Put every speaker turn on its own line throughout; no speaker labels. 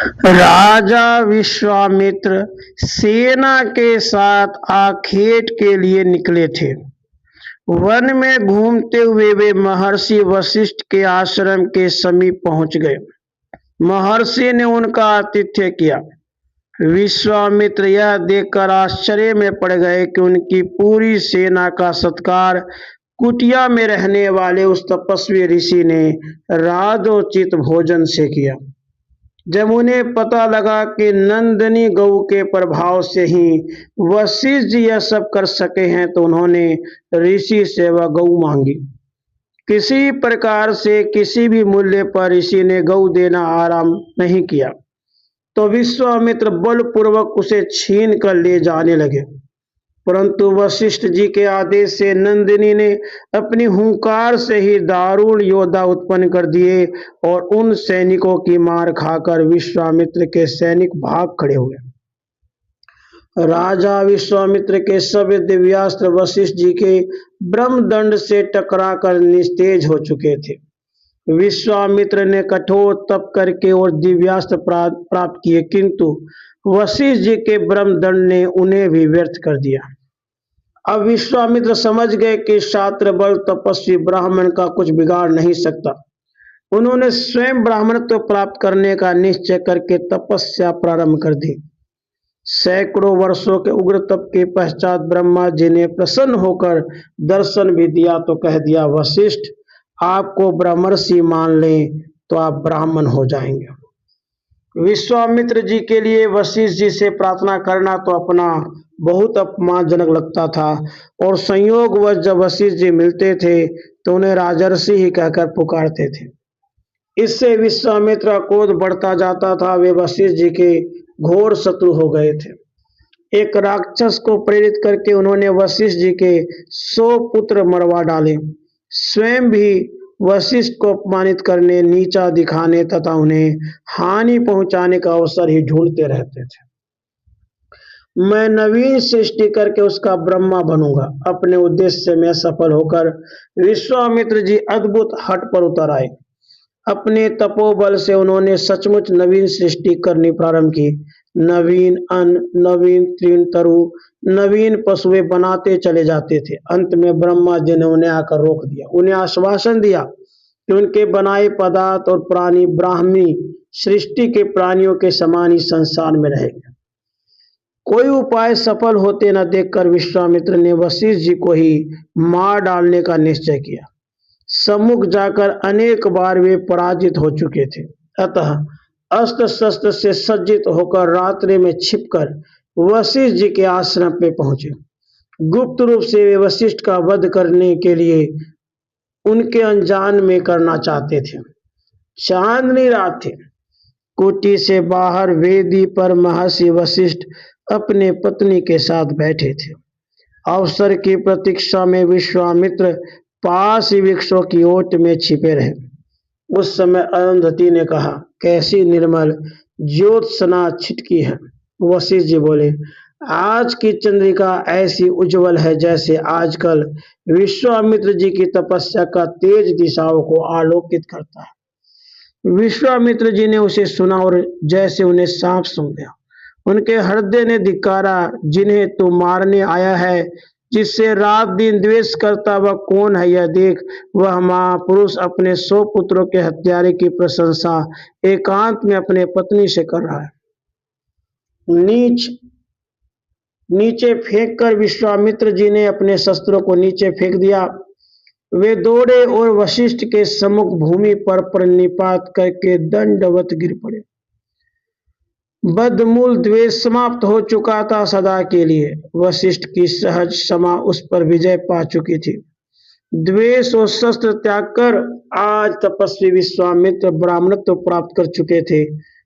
राजा विश्वामित्र सेना के साथ आखेट के लिए निकले थे। वन में घूमते हुए वे महर्षि वशिष्ठ के आश्रम के समीप पहुंच गए। महर्षि ने उनका आतिथ्य किया। विश्वामित्र यह देखकर आश्चर्य में पड़ गए कि उनकी पूरी सेना का सत्कार कुटिया में रहने वाले उस तपस्वी ऋषि ने राजोचित भोजन से किया। जब उन्हें पता लगा कि नंदिनी गऊ के प्रभाव से ही वशिष्ठ जी यह सब कर सके हैं, तो उन्होंने ऋषि से वह गऊ मांगी। किसी प्रकार से किसी भी मूल्य पर ऋषि ने गऊ देना आराम नहीं किया, तो विश्वामित्र बलपूर्वक उसे छीन कर ले जाने लगे। परंतु वशिष्ठ जी के आदेश से नंदिनी ने अपनी हुंकार से ही दारुण योद्धा उत्पन्न कर दिए और उन सैनिकों की मार खाकर विश्वामित्र के सैनिक भाग खड़े हुए। राजा विश्वामित्र के सभी दिव्यास्त्र वशिष्ठ जी के ब्रह्मदंड से टकराकर निस्तेज हो चुके थे। विश्वामित्र ने कठोर तप करके और दिव्यास्त्र प्राप्त किए, किंतु वशिष्ठ जी के ब्रह्मदंड ने उन्हें भी व्यर्थ कर दिया। अब विश्वामित्र समझ गए कि शास्त्र बल तपस्वी ब्राह्मण का कुछ बिगाड़ नहीं सकता। उन्होंने स्वयं ब्राह्मणत्व प्राप्त करने का निश्चय करके तपस्या प्रारंभ कर दी। सैकड़ों वर्षों के उग्र तप के पश्चात ब्रह्मा जी ने प्रसन्न होकर दर्शन भी दिया, तो कह दिया, वशिष्ठ आपको ब्रह्मर्षि मान लें तो आप ब्राह्मण हो जाएंगे। विश्वामित्र जी के लिए वशिष्ठ जी से प्रार्थना करना तो अपना बहुत अपमानजनक लगता था, और संयोगवश जब वशिष्ठ जी मिलते थे तो उन्हें राजर्षि ही कहकर पुकारते थे। इससे विश्वामित्र का क्रोध बढ़ता जाता था। वे वशिष्ठ जी के घोर शत्रु हो गए थे। एक राक्षस को प्रेरित करके उन्होंने वशिष्ठ जी के 100 पुत्र मरवा डाले। स्वयं भी वशिष्ठ को अपमानित करने, नीचा दिखाने तथा उन्हें हानि पहुंचाने का अवसर ही ढूंढते रहते थे। मैं नवीन सृष्टि करके उसका ब्रह्मा बनूंगा। अपने उद्देश्य में सफल होकर विश्वामित्र जी अद्भुत हट पर उतर आए। अपने तपोबल से उन्होंने सचमुच नवीन सृष्टि करनी प्रारंभ की। नवीन अन्न, नवीन तृण तरु, नवीन पशुएं बनाते चले जाते थे। अंत में ब्रह्मा जी ने उन्हें आकर रोक दिया। उन्हें आश्वासन दिया कि उनके बनाए पदार्थ और प्राणी ब्राह्मी सृष्टि के प्राणियों के समान ही संसार में रहेंगे। कोई उपाय सफल होते न देखकर विश्वामित्र ने वशिष्ठ जी को ही मार डालने का निश्चय किया। सम्मुख जाकर अनेक बार वे पराजित हो चुके थे। अतः अस्त्र शस्त्र से सज्जित होकर रात्रि में छिपकर वशिष्ठ जी के आश्रम पे पहुंचे। गुप्त रूप से वे वशिष्ठ का वध करने के लिए उनके अनजान में करना चाहते थे। चांदनी रात थी। कुटी से बाहर वेदी पर महर्षि वशिष्ठ अपने पत्नी के साथ बैठे थे। अवसर की प्रतीक्षा में विश्वामित्र पास ही वृक्षों की ओट में छिपे रहे। उस समय अरुंधति ने कहा, कैसी निर्मल ज्योत्सना छिटकी है। वशिष्ठ जी बोले, आज की चंद्रिका ऐसी उज्जवल है जैसे आजकल विश्वामित्र जी की तपस्या का तेज दिशाओं को आलोकित करता है। विश्वामित्र जी ने उसे सुना और जैसे उन्हें सांप सूंघ गया। उनके हृदय ने धिक्कारा, जिन्हें तू मारने आया है, जिससे रात दिन द्वेष करता वह कौन है यह देख। वह महापुरुष अपने 100 पुत्रों के हत्यारे की प्रशंसा एकांत में अपने पत्नी से कर रहा है। नीचे फेंक कर विश्वामित्र जी ने अपने शस्त्रों को नीचे फेंक दिया। वे दौड़े और वशिष्ठ के सम्मुख भूमि पर प्रणिपात करके दंडवत गिर पड़े। बदमूल द्वेष समाप्त हो चुका था सदा के लिए। वशिष्ठ की सहज क्षमा उस पर विजय पा चुकी थी। द्वेष और शस्त्र त्याग कर आज तपस्वी विश्वामित्र ब्राह्मणत्व प्राप्त कर चुके थे।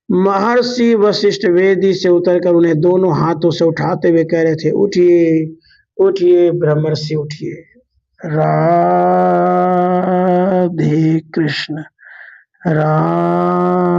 महर्षि वशिष्ठ वेदी से उतरकर उन्हें दोनों हाथों से उठाते हुए कह रहे थे, उठिए उठिए ब्रह्मर्षि उठिए। राधे कृष्ण। राम